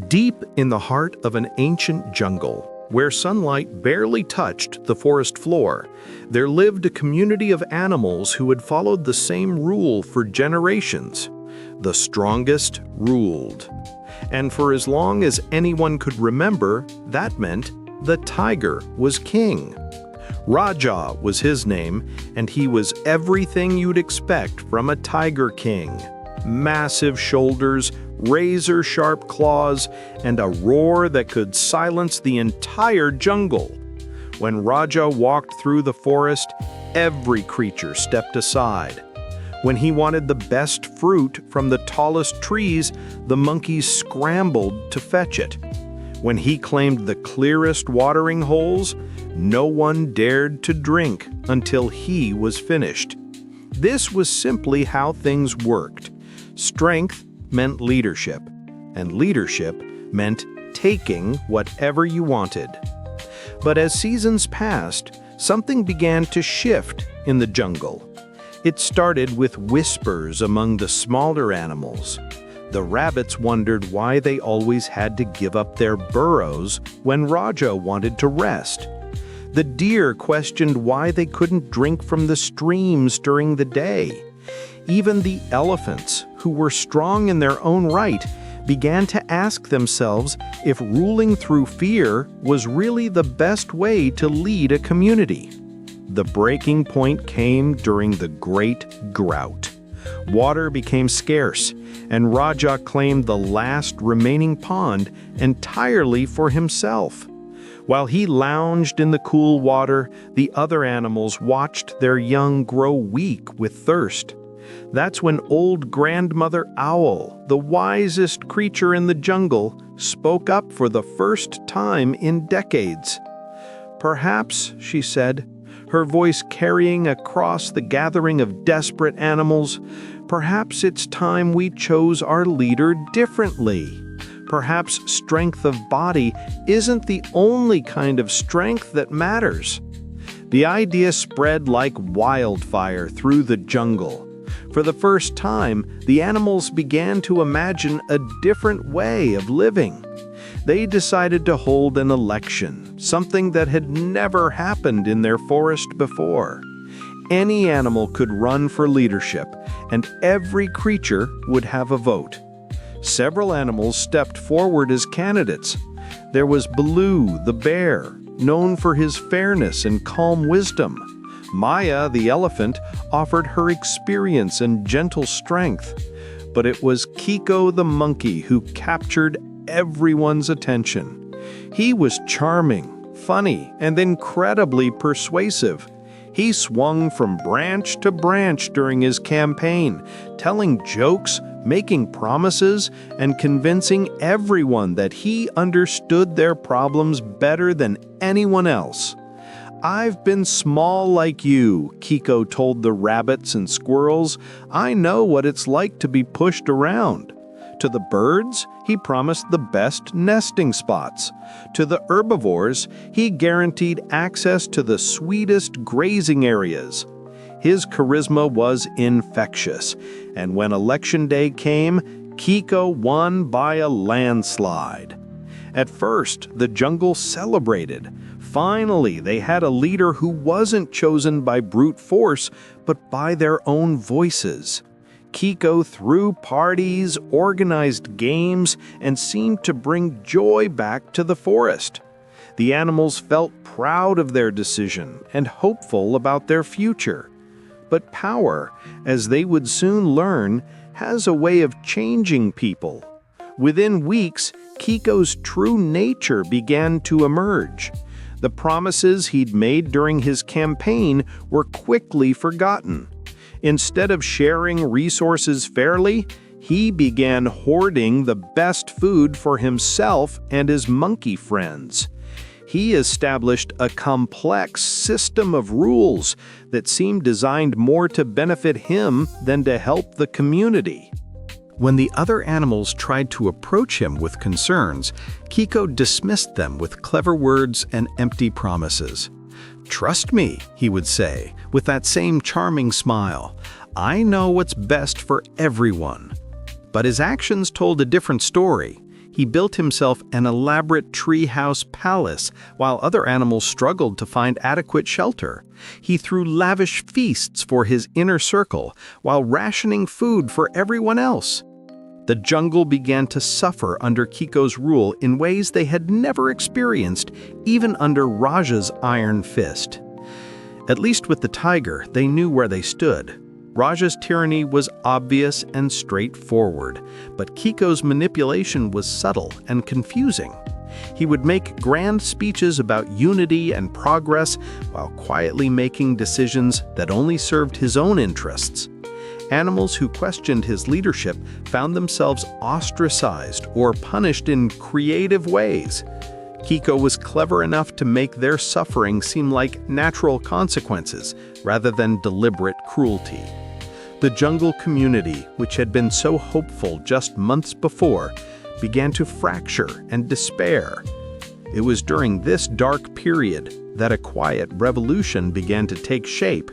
Deep in the heart of an ancient jungle, where sunlight barely touched the forest floor, there lived a community of animals who had followed the same rule for generations. The strongest ruled. And for as long as anyone could remember, that meant the tiger was king. Raja was his name, and he was everything you'd expect from a tiger king. Massive shoulders, razor-sharp claws, and a roar that could silence the entire jungle. When Raja walked through the forest, every creature stepped aside. When he wanted the best fruit from the tallest trees, the monkeys scrambled to fetch it. When he claimed the clearest watering holes, no one dared to drink until he was finished. This was simply how things worked. Strength meant leadership, and leadership meant taking whatever you wanted. But as seasons passed, something began to shift in the jungle. It started with whispers among the smaller animals. The rabbits wondered why they always had to give up their burrows when Raja wanted to rest. The deer questioned why they couldn't drink from the streams during the day. Even the elephants, who were strong in their own right, began to ask themselves if ruling through fear was really the best way to lead a community. The breaking point came during the Great Drought. Water became scarce, and Raja claimed the last remaining pond entirely for himself. While he lounged in the cool water, the other animals watched their young grow weak with thirst. That's when old Grandmother Owl, the wisest creature in the jungle, spoke up for the first time in decades. "Perhaps," she said, her voice carrying across the gathering of desperate animals, "perhaps it's time we chose our leader differently. Perhaps strength of body isn't the only kind of strength that matters." The idea spread like wildfire through the jungle. For the first time, the animals began to imagine a different way of living. They decided to hold an election, something that had never happened in their forest before. Any animal could run for leadership, and every creature would have a vote. Several animals stepped forward as candidates. There was Baloo, the bear, known for his fairness and calm wisdom. Maya, the elephant, offered her experience and gentle strength. But it was Kiko the monkey who captured everyone's attention. He was charming, funny, and incredibly persuasive. He swung from branch to branch during his campaign, telling jokes, making promises, and convincing everyone that he understood their problems better than anyone else. "I've been small like you," Kiko told the rabbits and squirrels. "I know what it's like to be pushed around." To the birds, he promised the best nesting spots. To the herbivores, he guaranteed access to the sweetest grazing areas. His charisma was infectious, and when election day came, Kiko won by a landslide. At first, the jungle celebrated. Finally, they had a leader who wasn't chosen by brute force, but by their own voices. Kiko threw parties, organized games, and seemed to bring joy back to the forest. The animals felt proud of their decision and hopeful about their future. But power, as they would soon learn, has a way of changing people. Within weeks, Kiko's true nature began to emerge. The promises he'd made during his campaign were quickly forgotten. Instead of sharing resources fairly, he began hoarding the best food for himself and his monkey friends. He established a complex system of rules that seemed designed more to benefit him than to help the community. When the other animals tried to approach him with concerns, Kiko dismissed them with clever words and empty promises. "Trust me," he would say, with that same charming smile. "I know what's best for everyone." But his actions told a different story. He built himself an elaborate treehouse palace, while other animals struggled to find adequate shelter. He threw lavish feasts for his inner circle, while rationing food for everyone else. The jungle began to suffer under Kiko's rule in ways they had never experienced, even under Raja's iron fist. At least with the tiger, they knew where they stood. Raja's tyranny was obvious and straightforward, but Kiko's manipulation was subtle and confusing. He would make grand speeches about unity and progress while quietly making decisions that only served his own interests. Animals who questioned his leadership found themselves ostracized or punished in creative ways. Kiko was clever enough to make their suffering seem like natural consequences rather than deliberate cruelty. The jungle community, which had been so hopeful just months before, began to fracture and despair. It was during this dark period that a quiet revolution began to take shape.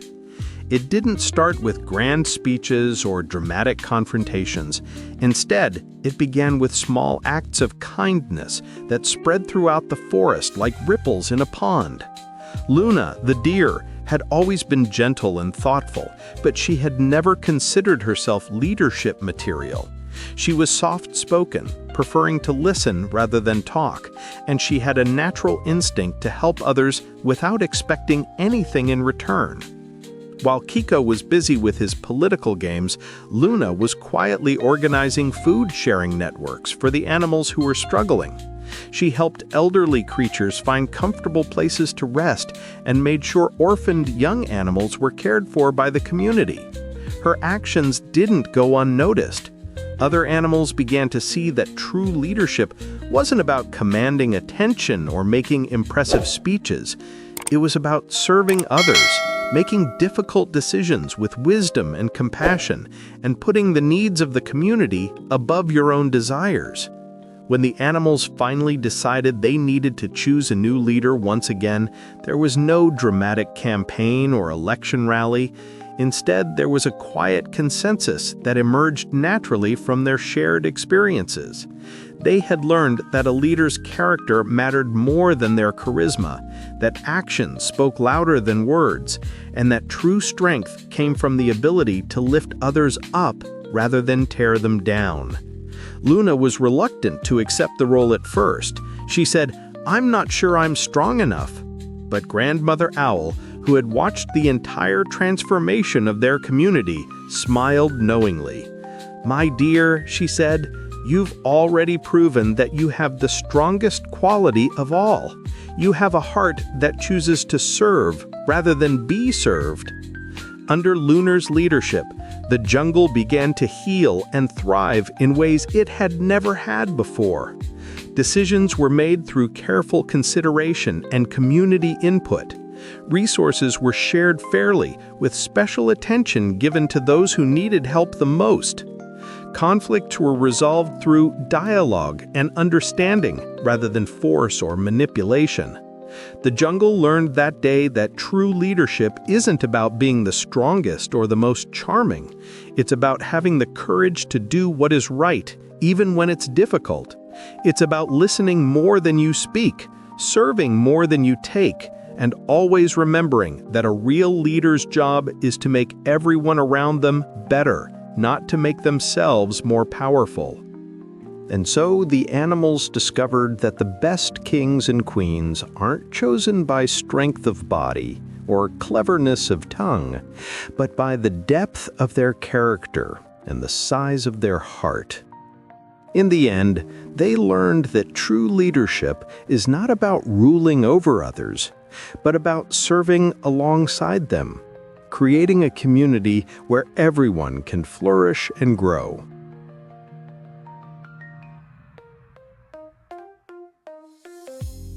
It didn't start with grand speeches or dramatic confrontations. Instead, it began with small acts of kindness that spread throughout the forest like ripples in a pond. Luna, the deer, had always been gentle and thoughtful, but she had never considered herself leadership material. She was soft-spoken, preferring to listen rather than talk, and she had a natural instinct to help others without expecting anything in return. While Kiko was busy with his political games, Luna was quietly organizing food-sharing networks for the animals who were struggling. She helped elderly creatures find comfortable places to rest and made sure orphaned young animals were cared for by the community. Her actions didn't go unnoticed. Other animals began to see that true leadership wasn't about commanding attention or making impressive speeches. It was about serving others, making difficult decisions with wisdom and compassion, and putting the needs of the community above your own desires. When the animals finally decided they needed to choose a new leader once again, there was no dramatic campaign or election rally. Instead, there was a quiet consensus that emerged naturally from their shared experiences. They had learned that a leader's character mattered more than their charisma, that actions spoke louder than words, and that true strength came from the ability to lift others up rather than tear them down. Luna was reluctant to accept the role at first. She said, "I'm not sure I'm strong enough." But Grandmother Owl, who had watched the entire transformation of their community, smiled knowingly. "My dear," she said, "you've already proven that you have the strongest quality of all. You have a heart that chooses to serve rather than be served." Under Luna's leadership, the jungle began to heal and thrive in ways it had never had before. Decisions were made through careful consideration and community input. Resources were shared fairly, with special attention given to those who needed help the most. Conflicts were resolved through dialogue and understanding rather than force or manipulation. The jungle learned that day that true leadership isn't about being the strongest or the most charming. It's about having the courage to do what is right, even when it's difficult. It's about listening more than you speak, serving more than you take, and always remembering that a real leader's job is to make everyone around them better, not to make themselves more powerful. And so the animals discovered that the best kings and queens aren't chosen by strength of body or cleverness of tongue, but by the depth of their character and the size of their heart. In the end, they learned that true leadership is not about ruling over others, but about serving alongside them, creating a community where everyone can flourish and grow.